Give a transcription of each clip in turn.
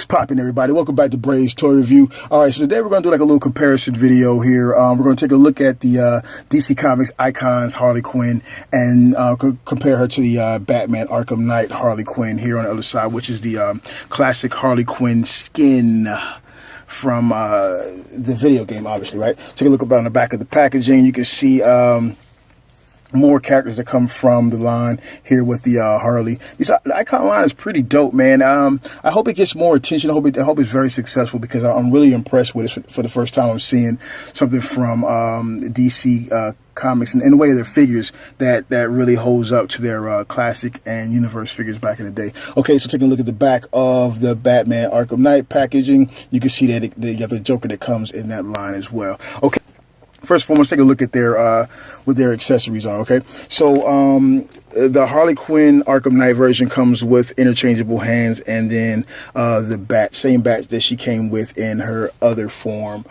poppin', everybody? Welcome back to Bray's Toy Review. All right, so today we're going to do like a little comparison video here. We're going to take a look at the DC Comics Icons Harley Quinn and compare her to the Batman Arkham Knight Harley Quinn here on the other side, which is the classic Harley Quinn skin from the video game, obviously, right? Take a look up on the back of the packaging. You can see more characters that come from the line here with the Harley. The icon line is pretty dope, man. I hope it gets more attention. I hope it's very successful because I'm really impressed with it for the first time. I'm seeing something from DC Comics and in the way of their figures that really holds up to their classic and universe figures back in the day. Okay, so taking a look at the back of the Batman Arkham Knight packaging, you can see that you have the Joker that comes in that line as well. Okay. First of all, let's take a look at their what their accessories are. Okay, so the Harley Quinn Arkham Knight version comes with interchangeable hands, and then the same bat that she came with in her other form,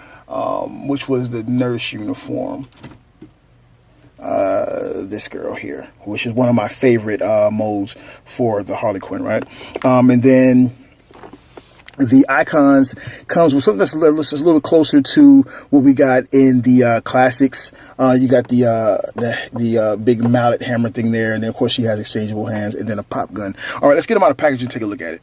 which was the nurse uniform. This girl here, which is one of my favorite molds for the Harley Quinn, right? And then the icons comes with something that's a little closer to what we got in the classics. You got the big mallet hammer thing there, and then of course she has exchangeable hands, and then a pop gun. All right, let's get them out of the package and take a look at it.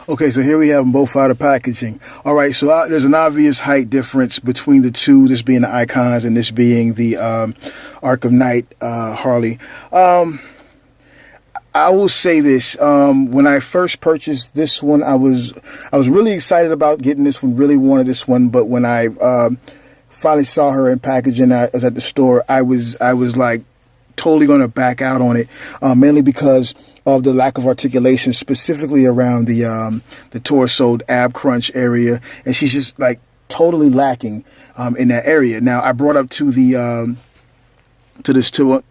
Okay, so here we have them both out of packaging. All right, so there's an obvious height difference between the two, this being the icons and this being the Arkham Knight Harley. I will say this, when I first purchased this one, I was really excited about getting this one, really wanted this one, but when I finally saw her in packaging, I was at the store, I was like totally going to back out on it, mainly because of the lack of articulation, specifically around the torso, ab crunch area, and she's just like totally lacking in that area. Now, I brought up to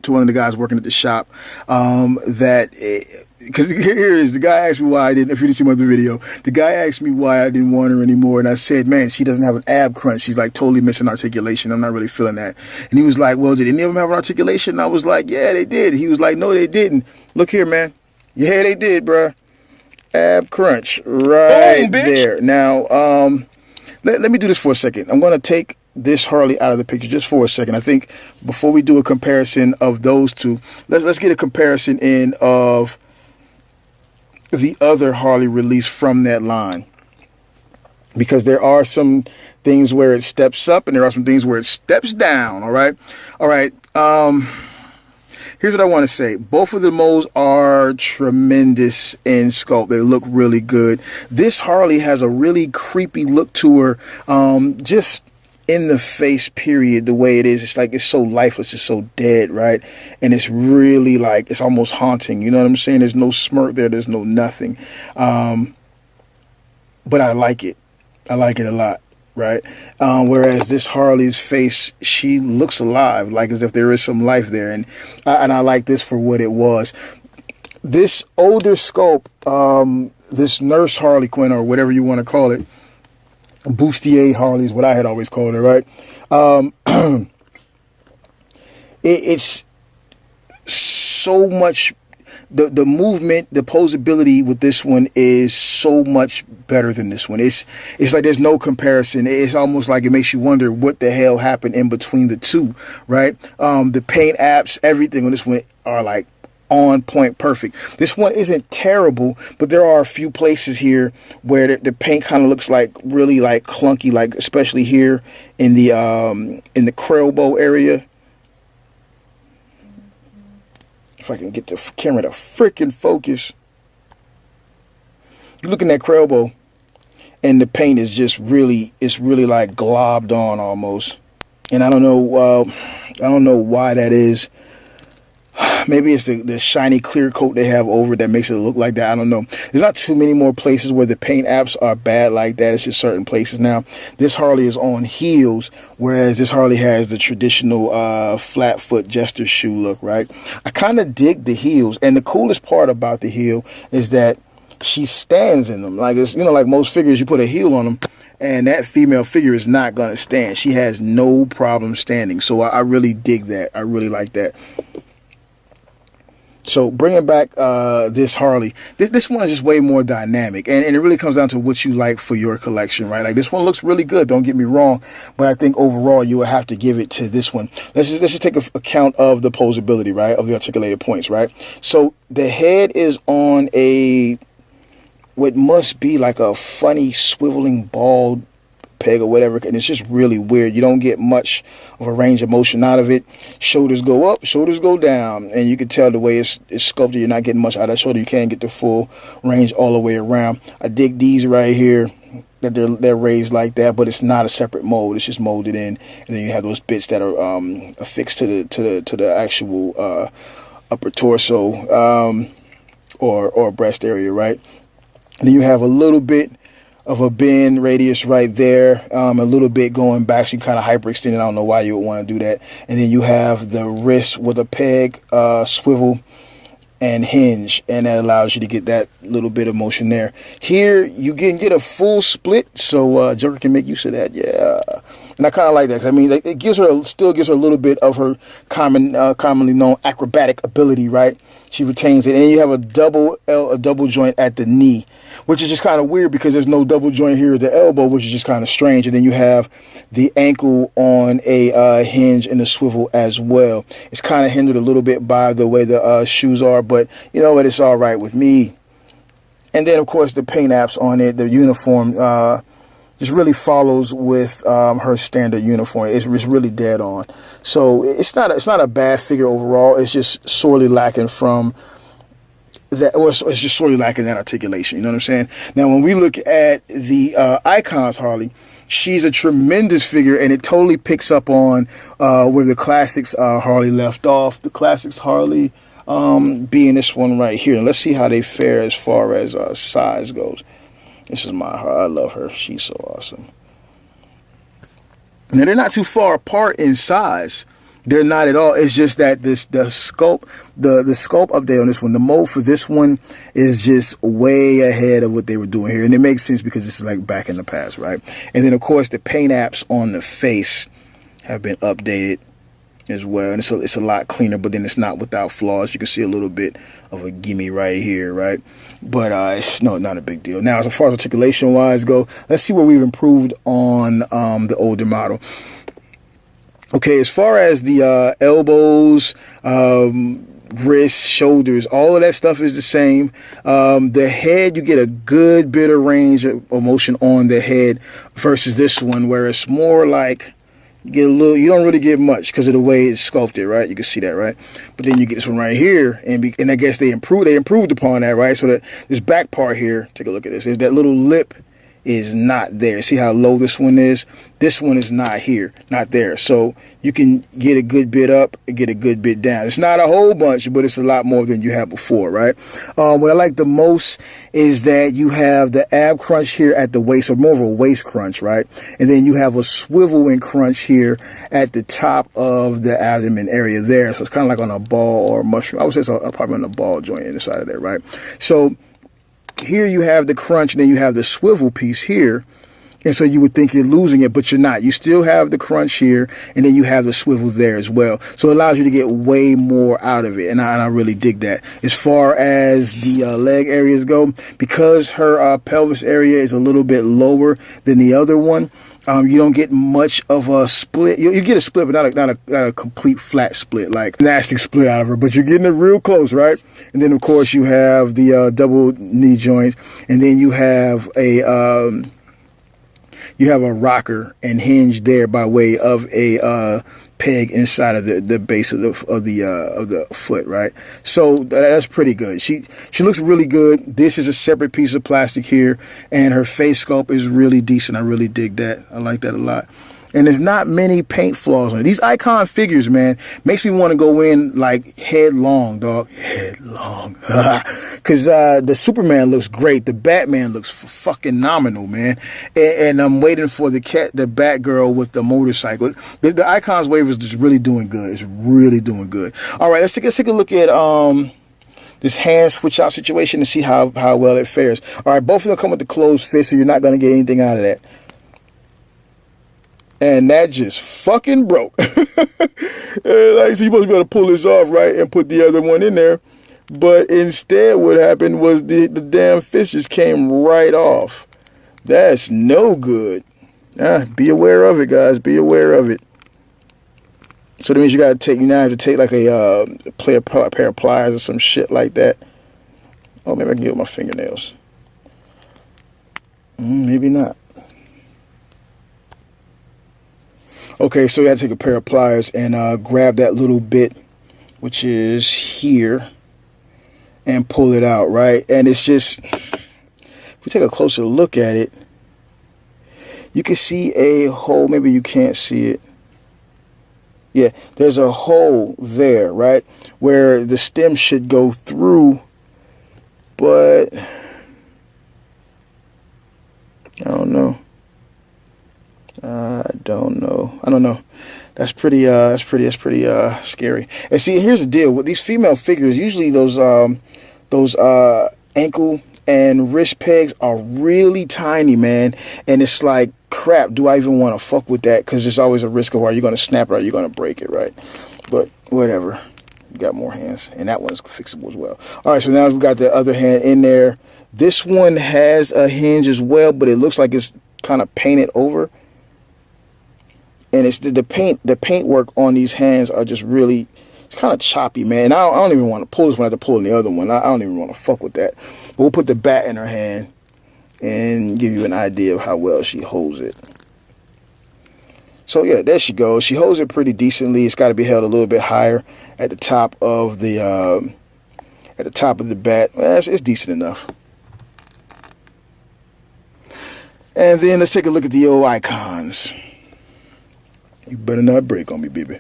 one of the guys working at the shop because here is the guy asked me why I didn't. If you didn't see my other video, the guy asked me why I didn't want her anymore, and I said, "Man, she doesn't have an ab crunch. She's like totally missing articulation. I'm not really feeling that." And he was like, "Well, did any of them have an articulation?" And I was like, "Yeah, they did." He was like, "No, they didn't. Look here, man. Yeah, they did, bruh. Ab crunch right Boom, there." Now, let me do this for a second. I'm gonna take this Harley out of the picture just for a second. I think before we do a comparison of those two, let's get a comparison in of the other Harley release from that line, because there are some things where it steps up and there are some things where it steps down. All right. Here's what I want to say. Both of the molds are tremendous in sculpt. They look really good. This Harley has a really creepy look to her, just in the face, period. The way it is, it's like it's so lifeless, it's so dead, right? And it's really like it's almost haunting. You know what I'm saying? There's no smirk there. There's no nothing. But I like it. I like it a lot, right? Whereas this Harley's face, she looks alive, like as if there is some life there, and I like this for what it was. This older sculpt, this Nurse Harley Quinn, or whatever you want to call it, Bustier Harley is what I had always called her, right? It's so much, the movement, the posability with this one is so much better than this one. It's like there's no comparison. It's almost like it makes you wonder what the hell happened in between the two, right? The paint apps, everything on this one are like on point, perfect. This one isn't terrible, but there are a few places here where the paint kind of looks like really like clunky, like especially here in the Krell bow area. If I can get the camera to freaking focus, you're looking at Krell bow, and the paint is just really, it's really like globbed on almost, and I don't know why that is. Maybe it's the shiny clear coat they have over it that makes it look like that. I don't know. There's not too many more places where the paint apps are bad like that. It's just certain places. Now, this Harley is on heels, whereas this Harley has the traditional flat foot jester shoe look, right? I kind of dig the heels. And the coolest part about the heel is that she stands in them. Like, it's, you know, like most figures, you put a heel on them, and that female figure is not going to stand. She has no problem standing. So I really dig that. I really like that. So bringing back this Harley, this one is just way more dynamic, and it really comes down to what you like for your collection, right? Like this one looks really good, don't get me wrong, but I think overall you would have to give it to this one. Let's just take account of the posability, right, of the articulated points, right? So the head is on what must be like a funny swiveling ball peg or whatever, and it's just really weird. You don't get much of a range of motion out of it. Shoulders go up, shoulders go down, and you can tell the way it's sculpted, you're not getting much out of that shoulder. You can't get the full range all the way around. I dig these right here that they're raised like that, but it's not a separate mold. It's just molded in, and then you have those bits that are affixed to the actual upper torso or breast area, right? And then you have a little bit of a bend radius right there, a little bit going back, so you kind of hyperextend it. I don't know why you would want to do that. And then you have the wrist with a peg, swivel, and hinge, and that allows you to get that little bit of motion there. Here, you can get a full split, so Joker can make use of that, yeah. And I kind of like that, 'cause I mean, it still gives her a little bit of her commonly known acrobatic ability, right? She retains it. And then you have a double joint at the knee, which is just kind of weird because there's no double joint here at the elbow, which is just kind of strange. And then you have the ankle on a hinge and a swivel as well. It's kind of hindered a little bit by the way the shoes are, but you know what? It's all right with me. And then, of course, the paint apps on it, the uniform, just really follows with her standard uniform. It's really dead on. So it's not a bad figure overall. It's just sorely lacking from that, or it's just sorely lacking that articulation. You know what I'm saying? Now, when we look at the Icons Harley, she's a tremendous figure, and it totally picks up on where the Classics Harley left off. The Classics Harley being this one right here. And let's see how they fare as far as size goes. This is I love her. She's so awesome. Now, they're not too far apart in size. They're not at all. It's just that the sculpt update on this one, the mold for this one is just way ahead of what they were doing here. And it makes sense because this is like back in the past, right? And then, of course, the paint apps on the face have been updated as well, and it's a lot cleaner, but then it's not without flaws. You can see a little bit of a gimme right here, right? But it's not a big deal. Now, as far as articulation wise go, let's see where we've improved on the older model. Okay, as far as the elbows, wrists, shoulders, all of that stuff is the same. The head, you get a good bit of range of motion on the head versus this one, where it's more like you don't really get much because of the way it's sculpted, right? You can see that, right? But then you get this one right here, and I guess they improved upon that, right? So that this back part here, take a look at this. That little lip is not there. See how low this one is? This one is not here, not there. So you can get a good bit up and get a good bit down. It's not a whole bunch, but it's a lot more than you had before, right? What I like the most is that you have the ab crunch here at the waist, or more of a waist crunch, right? And then you have a swivel and crunch here at the top of the abdomen area there. So it's kind of like on a ball or a mushroom. I would say it's probably on the ball joint inside of there, right? So here you have the crunch, and then you have the swivel piece here. And so you would think you're losing it, but you're not. You still have the crunch here, and then you have the swivel there as well. So it allows you to get way more out of it, and I really dig that. As far as the leg areas go, because her pelvis area is a little bit lower than the other one, you don't get much of a split. You get a split, but not a complete flat split, like nasty split out of her. But you're getting it real close, right? And then, of course, you have the double knee joints, and then you have a rocker and hinge there by way of a peg inside of the base of the foot, right? So that's pretty good. She looks really good. This is a separate piece of plastic here, and her face sculpt is really decent. I really dig that. I like that a lot. And there's not many paint flaws on it. These icon figures, man, makes me want to go in like headlong, dog. Headlong. Because the Superman looks great. The Batman looks fucking nominal, man. And I'm waiting for the Batgirl with the motorcycle. The Icons wave is just really doing good. It's really doing good. All right, let's take a look at this hand switch out situation and see how well it fares. All right, both of them come with the closed fist, so you're not going to get anything out of that. And that just fucking broke. Like, so you're supposed to be able to pull this off, right, and put the other one in there. But instead what happened was the damn fish just came right off. That's no good. Be aware of it, guys. Be aware of it. So that means you gotta take, you now have to take like a pair of pliers or some shit like that. Oh, maybe I can get with my fingernails. Maybe not. Okay, so you have to take a pair of pliers and grab that little bit, which is here, and pull it out, right? And it's just, if we take a closer look at it, you can see a hole. Maybe you can't see it. Yeah, there's a hole there, right? Where the stem should go through, but I don't know. I don't know. That's pretty scary. And see, here's the deal with these female figures. Usually those ankle and wrist pegs are really tiny, man. And it's like, crap, do I even want to fuck with that? Because there's always a risk of, are you going to snap it or are you going to break it, right? But whatever. You got more hands. And that one's fixable as well. All right, so now we've got the other hand in there. This one has a hinge as well, but it looks like it's kind of painted over. And it's the paint work on these hands are just really, it's kind of choppy, man. I don't even want to pull this one. I have to pull in the other one. I don't even want to fuck with that. But we'll put the bat in her hand and give you an idea of how well she holds it. So yeah, there she goes. She holds it pretty decently. It's got to be held a little bit higher at the top of the bat. Well, it's decent enough. And then let's take a look at the old icons. You better not break on me, baby.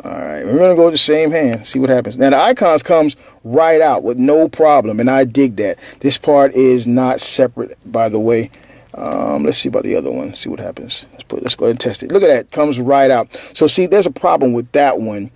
All right, we're going to go with the same hand, see what happens. Now, the icons comes right out with no problem, and I dig that. This part is not separate, by the way. Let's see about the other one, see what happens. Let's go ahead and test it. Look at that, comes right out. So, see, there's a problem with that one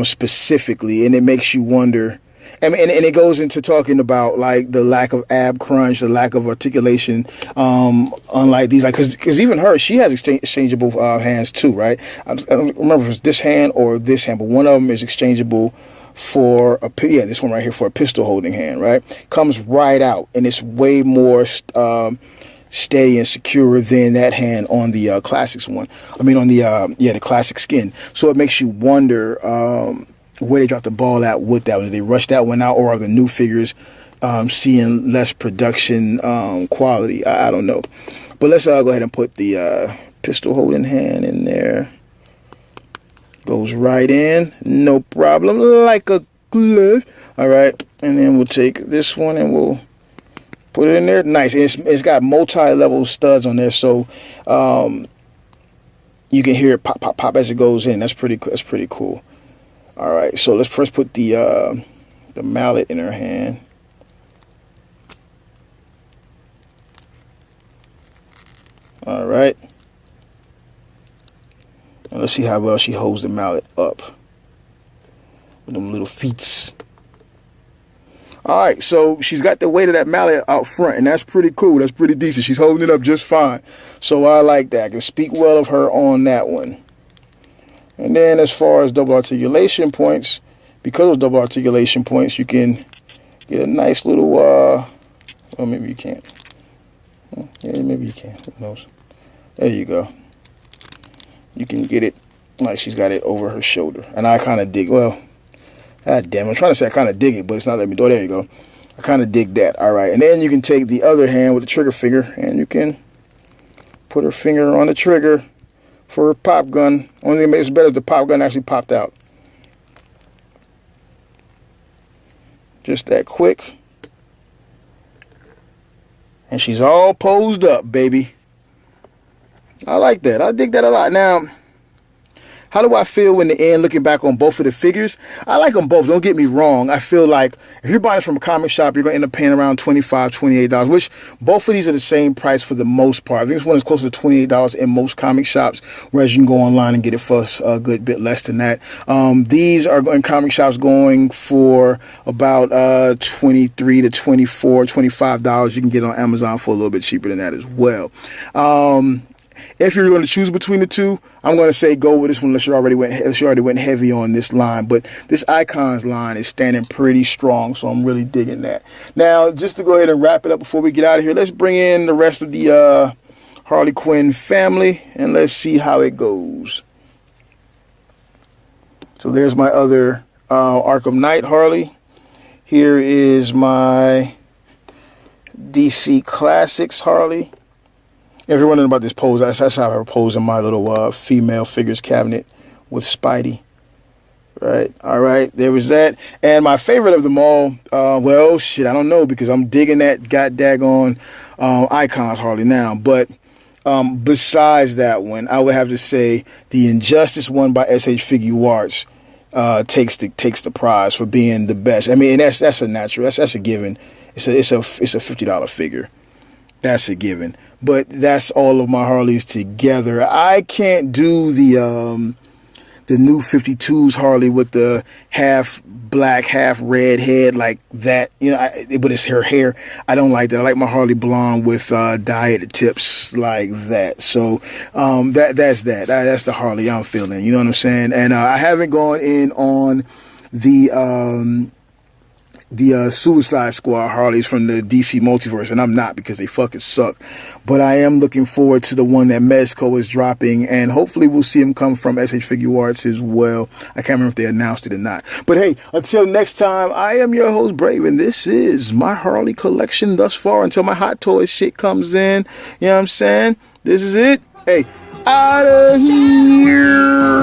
specifically, and it makes you wonder. And it goes into talking about like the lack of ab crunch, the lack of articulation, unlike these, like because even her, she has exchangeable hands too, right? I don't remember if it's this hand or this hand, but one of them is exchangeable for this one right here for a pistol holding hand, right? Comes right out, and it's way more steady and secure than that hand on the classics one. I mean on the classic skin. So it makes you wonder where they dropped the ball at with that one. Did they rush that one out, or are the new figures seeing less production quality? I don't know. But let's go ahead and put the pistol holding hand in there. Goes right in, no problem, like a glove. All right, and then we'll take this one and we'll put it in there. Nice. It's got multi-level studs on there, so you can hear it pop, pop, pop as it goes in. That's pretty cool. All right, so let's first put the mallet in her hand. All right. And let's see how well she holds the mallet up with them little feets. All right, so she's got the weight of that mallet out front, and that's pretty cool. That's pretty decent. She's holding it up just fine. So I like that. I can speak well of her on that one. And then as far as double articulation points, because of double articulation points, you can get a nice little, well, maybe you can't. Yeah, maybe you can. Who knows? There you go. You can get it like she's got it over her shoulder. And I kind of dig, well, God damn, I'm trying to say I kind of dig it, but it's not letting me do it. There you go. I kind of dig that. All right. And then you can take the other hand with the trigger finger, and you can put her finger on the trigger for a pop gun. Only thing that makes it better is the pop gun actually popped out. Just that quick. And she's all posed up, baby. I like that. I dig that a lot. Now, how do I feel in the end looking back on both of the figures? I like them both. Don't get me wrong. I feel like if you're buying it from a comic shop, you're going to end up paying around $25, $28, which both of these are the same price for the most part. I think this one is closer to $28 in most comic shops, whereas you can go online and get it for a good bit less than that. These are in comic shops going for about $23 to $24, $25. You can get it on Amazon for a little bit cheaper than that as well. If you're going to choose between the two, I'm going to say go with this one unless you already went heavy on this line. But this Icons line is standing pretty strong, so I'm really digging that. Now, just to go ahead and wrap it up before we get out of here, let's bring in the rest of the Harley Quinn family, and let's see how it goes. So there's my other Arkham Knight Harley. Here is my DC Classics Harley. If you're wondering about this pose, that's how I pose in my little female figures cabinet with Spidey. Right. All right. There was that. And my favorite of them all, well, shit, I don't know, because I'm digging that god daggone Icons Harley now. But besides that one, I would have to say the Injustice one by SH Figuarts takes the prize for being the best. I mean, and that's a natural. That's a given. It's a $50 figure. That's a given. But that's all of my Harleys together. I can't do the new 52s Harley with the half black, half red head like that. You know, but it's her hair. I don't like that. I like my Harley blonde with dye at the tips like that. So that's that. That's the Harley I'm feeling. You know what I'm saying? And I haven't gone in on the Suicide Squad Harleys from the DC multiverse, and I'm not, because they fucking suck. But I am looking forward to the one that Mezco is dropping, and hopefully we'll see him come from SH Figuarts as well. I can't remember if they announced it or not. But hey, until next time, I am your host, Brave, and this is my Harley collection thus far until my Hot Toys shit comes in. You know what I'm saying? This is it. Hey, out of here.